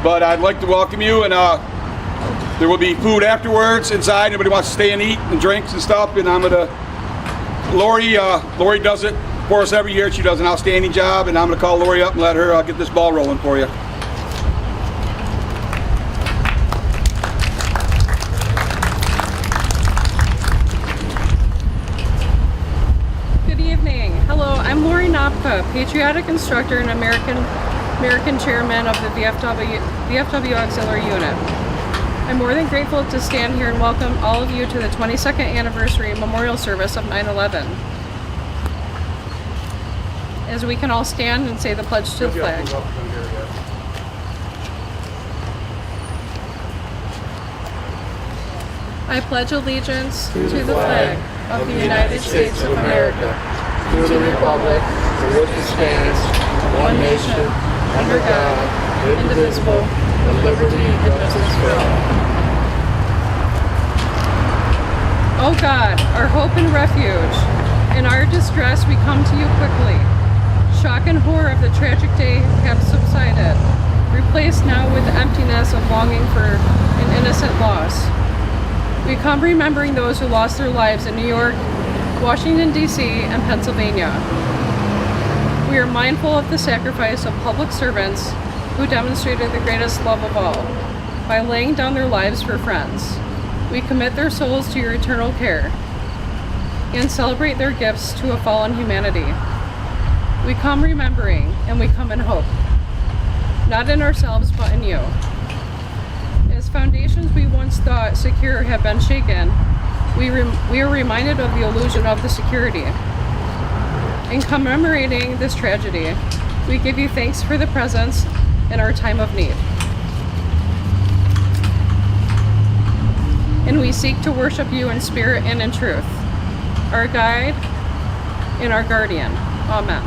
but I'd like to welcome you, and there will be food afterwards inside. Anybody wants to stay and eat and drinks and stuff, and I'm gonna, Lori does it for us every year. She does an outstanding job, and I'm gonna call Lori up and let her get this ball rolling for you. I'm Lori Nopka, patriotic instructor and American chairman of the VFW Auxiliary Unit. I'm more than grateful to stand here and welcome all of you to the 22nd anniversary memorial service of 9/11. As we can all stand and say the pledge to the flag. I pledge allegiance to the flag of the United States of America, to the republic for which it stands, one nation, under God, indivisible, with liberty and justice for all. O God, our hope and refuge, in our distress we come to you quickly. Shock and horror of the tragic day have subsided, replaced now with the emptiness of longing for an innocent loss. We come remembering those who lost their lives in New York, Washington, D.C., and Pennsylvania. We are mindful of the sacrifice of public servants who demonstrated the greatest love of all by laying down their lives for friends. We commit their souls to your eternal care and celebrate their gifts to a fallen humanity. We come remembering, and we come in hope, not in ourselves but in you. As foundations we once thought secure have been shaken, we are reminded of the illusion of the security. In commemorating this tragedy, we give you thanks for the presence in our time of need. And we seek to worship you in spirit and in truth, our guide and our guardian. Amen.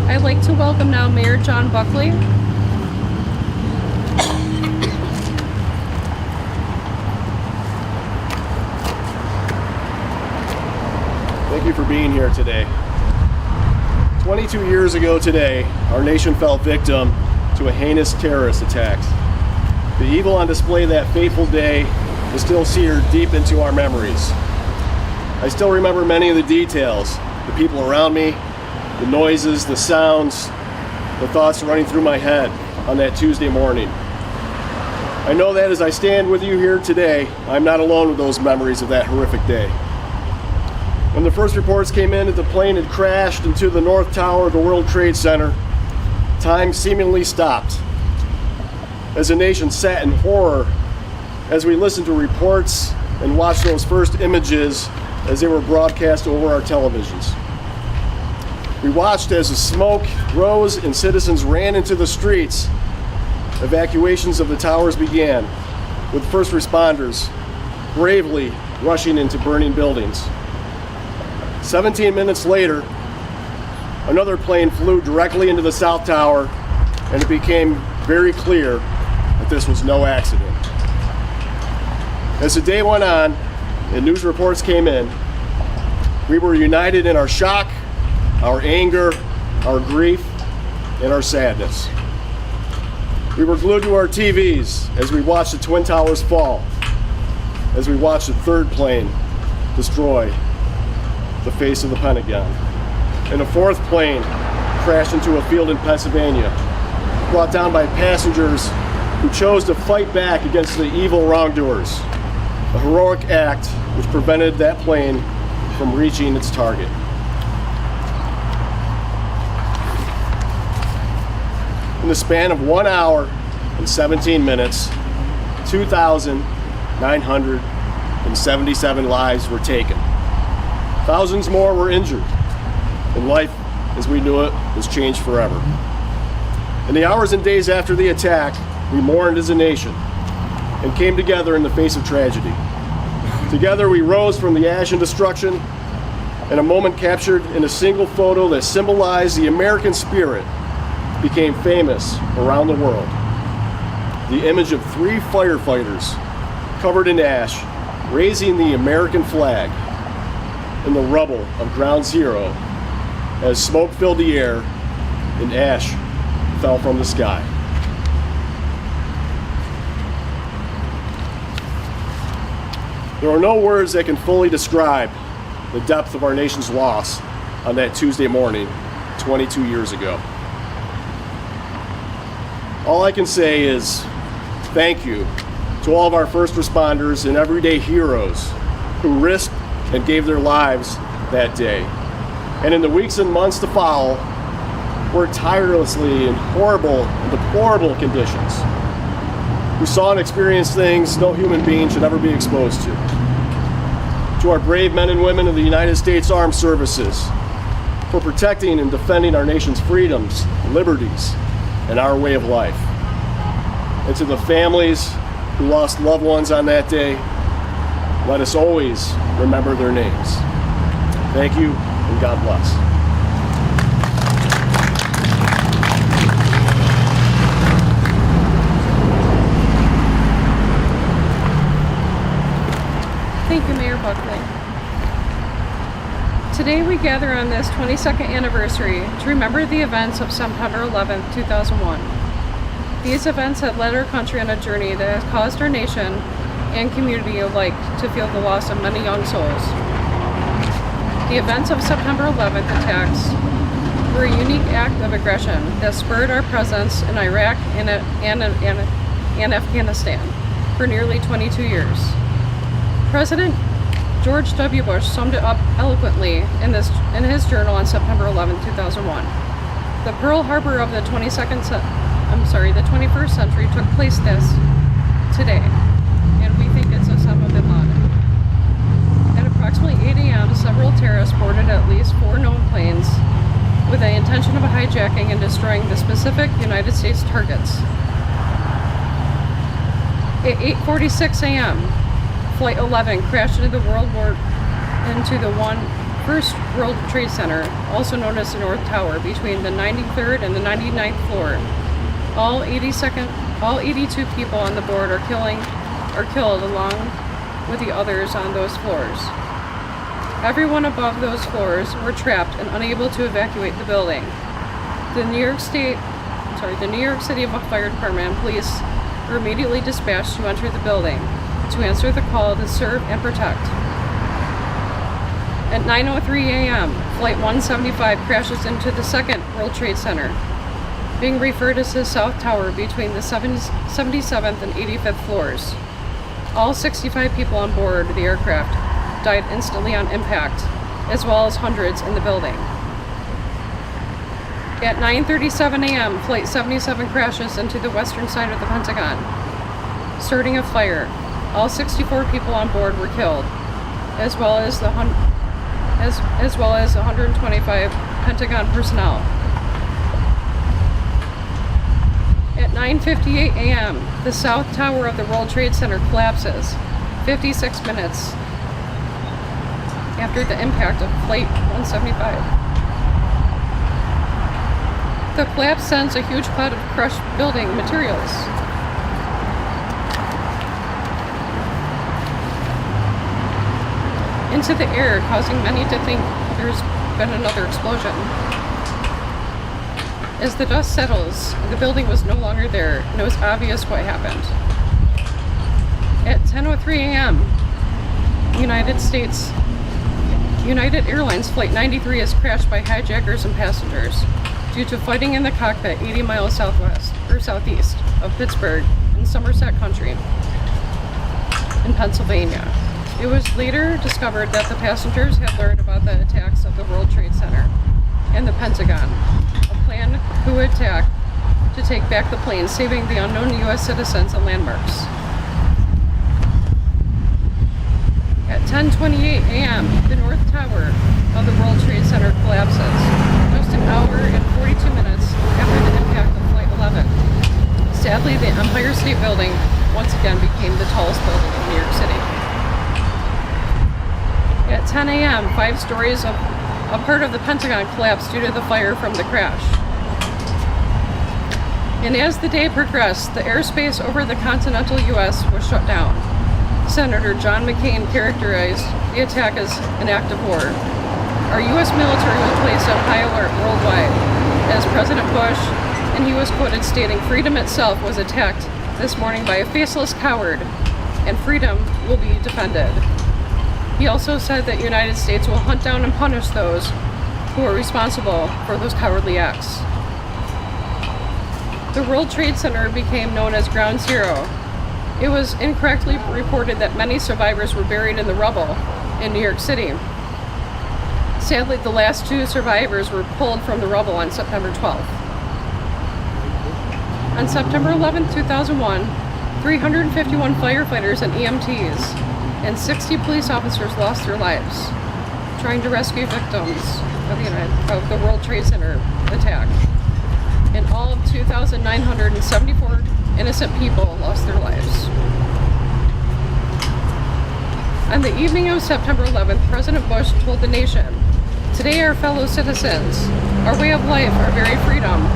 I'd like to welcome now Mayor John Buckley. Thank you for being here today. 22 years ago today, our nation fell victim to a heinous terrorist attack. The evil on display that fateful day is still seared deep into our memories. I still remember many of the details, the people around me, the noises, the sounds, the thoughts running through my head on that Tuesday morning. I know that as I stand with you here today, I'm not alone with those memories of that horrific day. When the first reports came in that the plane had crashed into the North Tower of the World Trade Center, time seemingly stopped. As the nation sat in horror as we listened to reports and watched those first images as they were broadcast over our televisions. We watched as the smoke rose and citizens ran into the streets. Evacuations of the towers began, with first responders bravely rushing into burning buildings. 17 minutes later, another plane flew directly into the South Tower, and it became very clear that this was no accident. As the day went on and news reports came in, we were united in our shock, our anger, our grief, and our sadness. We were glued to our TVs as we watched the Twin Towers fall, as we watched the third plane destroy the face of the Pentagon, and a fourth plane crashed into a field in Pennsylvania, brought down by passengers who chose to fight back against the evil wrongdoers, a heroic act which prevented that plane from reaching its target. In the span of 1 hour and 17 minutes, 2,977 lives were taken. Thousands more were injured, and life as we knew it was changed forever. In the hours and days after the attack, we mourned as a nation and came together in the face of tragedy. Together we rose from the ash and destruction, and a moment captured in a single photo that symbolized the American spirit became famous around the world. The image of 3 firefighters covered in ash raising the American flag in the rubble of Ground Zero as smoke filled the air and ash fell from the sky. There are no words that can fully describe the depth of our nation's loss on that Tuesday morning 22 years ago. All I can say is thank you to all of our first responders and everyday heroes who risked and gave their lives that day. And in the weeks and months to follow, worked tirelessly in horrible and deplorable conditions, who saw and experienced things no human being should ever be exposed to. To our brave men and women of the United States Armed Services for protecting and defending our nation's freedoms, liberties, and our way of life. And to the families who lost loved ones on that day, let us always remember their names. Thank you, and God bless. Thank you, Mayor Buckley. Today we gather on this 22nd anniversary to remember the events of September 11, 2001. These events have led our country on a journey that has caused our nation and community alike to feel the loss of many young souls. The events of September 11th attacks were a unique act of aggression that spurred our presence in Iraq and Afghanistan for nearly 22 years. President George W. Bush summed it up eloquently in his journal on September 11, 2001. The Pearl Harbor of the 21st century took place today, and we think it's Osama bin Laden. At approximately 8 a.m., several terrorists boarded at least 4 known planes with the intention of hijacking and destroying the specific United States targets. At 8:46 a.m., Flight 11 crashed into the First World Trade Center, also known as the North Tower, between the 93rd and the 99th floor. All 82 people on the board are killed along with the others on those floors. Everyone above those floors were trapped and unable to evacuate the building. The New York City Fire Department and police were immediately dispatched to enter the building to answer the call to serve and protect. At 9:03 a.m., Flight 175 crashes into the Second World Trade Center, being referred as the South Tower, between the 77th and 85th floors. All 65 people on board the aircraft died instantly on impact, as well as hundreds in the building. At 9:37 a.m., Flight 77 crashes into the western side of the Pentagon, starting a fire. All 64 people on board were killed, as well as 125 Pentagon personnel. At 9:58 a.m., the South Tower of the World Trade Center collapses, 56 minutes after the impact of Flight 175. The collapse sends a huge cloud of crushed building materials into the air, causing many to think there's been another explosion. As the dust settles, the building was no longer there, and it was obvious what happened. At 10:03 a.m., United Airlines Flight 93 is crashed by hijackers and passengers due to fighting in the cockpit 80 miles southeast of Pittsburgh in Somerset County in Pennsylvania. It was later discovered that the passengers had learned about the attacks of the World Trade Center and the Pentagon, a planned coup attack to take back the plane, saving the unknown U.S. citizens and landmarks. At 10:28 a.m., the North Tower of the World Trade Center collapses, just an hour and 42 minutes after the impact of Flight 11. Sadly, the Empire State Building once again became the tallest building in New York City. At 10 a.m., 5 stories of a part of the Pentagon collapsed due to the fire from the crash. And as the day progressed, the airspace over the continental U.S. was shut down. Senator John McCain characterized the attack as an act of war. Our U.S. military was placed on high alert worldwide. as President Bush, and he was quoted stating, "Freedom itself was attacked this morning by a faceless coward, and freedom will be defended." He also said that the United States will hunt down and punish those who are responsible for those cowardly acts. The World Trade Center became known as Ground Zero. It was incorrectly reported that many survivors were buried in the rubble in New York City. Sadly, the last 2 survivors were pulled from the rubble on September 12th. On September 11, 2001, 351 firefighters and EMTs and 60 police officers lost their lives trying to rescue victims of the World Trade Center attack. In all of 2,974 innocent people lost their lives. On the evening of September 11th, President Bush told the nation, "Today our fellow citizens, our way of life, our very freedom,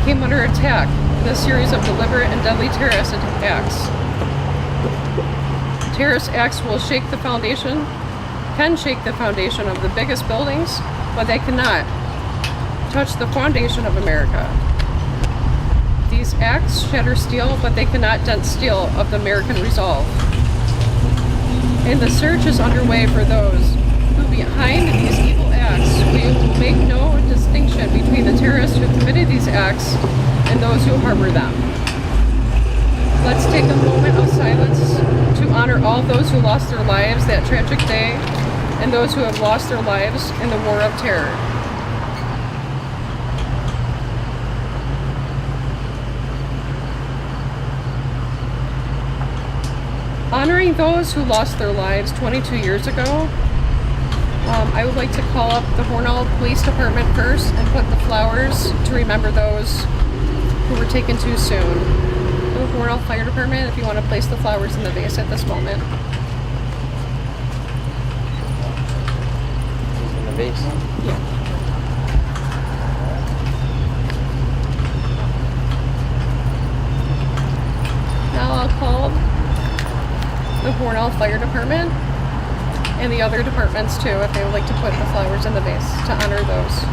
came under attack in a series of deliberate and deadly terrorist acts. Terrorist acts will can shake the foundation of the biggest buildings, but they cannot touch the foundation of America. These acts shatter steel, but they cannot dent steel of the American resolve. And the search is underway for those who behind these evil acts. We will make no distinction between the terrorists who committed these acts and those who harbor them. Let's take a moment of silence to honor all those who lost their lives that tragic day and those who have lost their lives in the war of terror." Honoring those who lost their lives 22 years ago, I would like to call up the Hornell Police Department first and put the flowers to remember those who were taken too soon. The Hornell Fire Department, if you want to place the flowers in the vase at this moment. In the vase? Yeah. Now I'll call the Hornell Fire Department and the other departments too, if they would like to put the flowers in the vase to honor those.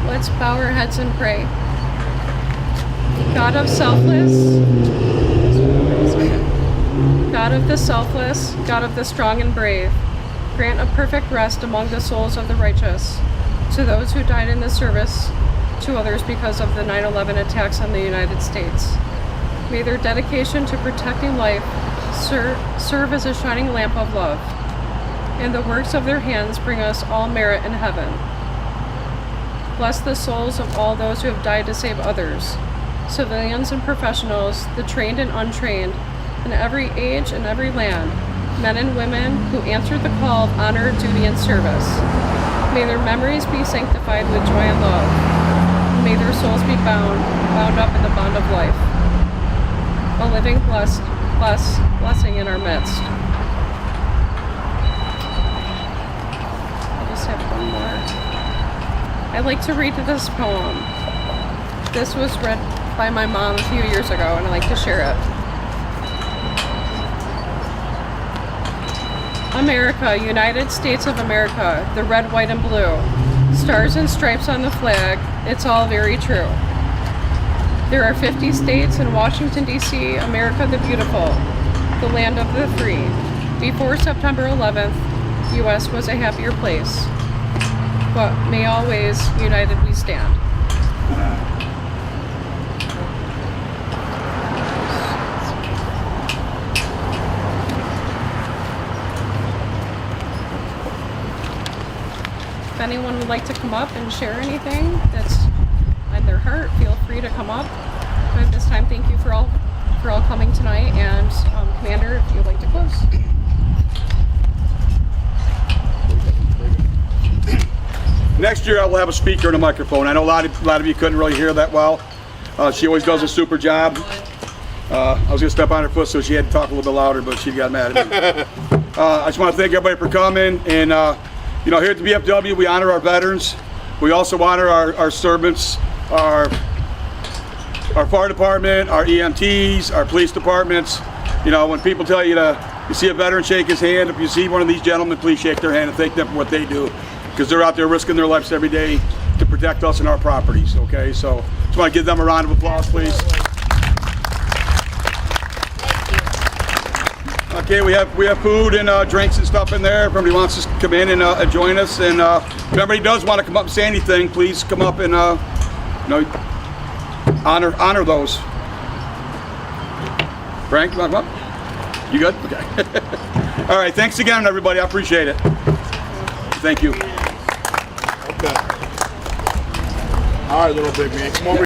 Let's bow our heads and pray. God of the selfless, God of the strong and brave, grant a perfect rest among the souls of the righteous, to those who died in the service to others because of the 9/11 attacks on the United States. May their dedication to protecting life serve as a shining lamp of love, and the works of their hands bring us all merit in heaven. Bless the souls of all those who have died to save others, civilians and professionals, the trained and untrained, in every age and every land, men and women who answered the call of honor, duty, and service. May their memories be sanctified with joy and love. And may their souls be bound up in the bond of life. A living blessing in our midst. I just have one more. I'd like to read this poem. This was read by my mom a few years ago, and I'd like to share it. America, United States of America, the red, white, and blue. Stars and stripes on the flag, it's all very true. There are 50 states in Washington, D.C., America the beautiful, the land of the free. Before September 11th, U.S. was a happier place. But may always united we stand. If anyone would like to come up and share anything that's on their heart, feel free to come up. But at this time, thank you for all coming tonight, and Commander, if you'd like to close. Next year I will have a speaker and a microphone. I know a lot of you couldn't really hear that well. She always does a super job. I was gonna step on her foot, so she had to talk a little bit louder, but she got mad at me. I just want to thank everybody for coming, and you know, here at the VFW, we honor our veterans. We also honor our servants, our fire department, our EMTs, our police departments. You know, when people tell you you see a veteran, shake his hand. If you see one of these gentlemen, please shake their hand and thank them for what they do, because they're out there risking their lives every day to protect us and our properties. Okay, so just want to give them a round of applause, please. Okay, we have food and drinks and stuff in there. If anybody wants to come in and join us, and if anybody does want to come up and say anything, please come up and you know, honor those. Frank, you want to come up? You good? Okay. All right. Thanks again, everybody. I appreciate it. Thank you. Okay. All right, little big man. Come over.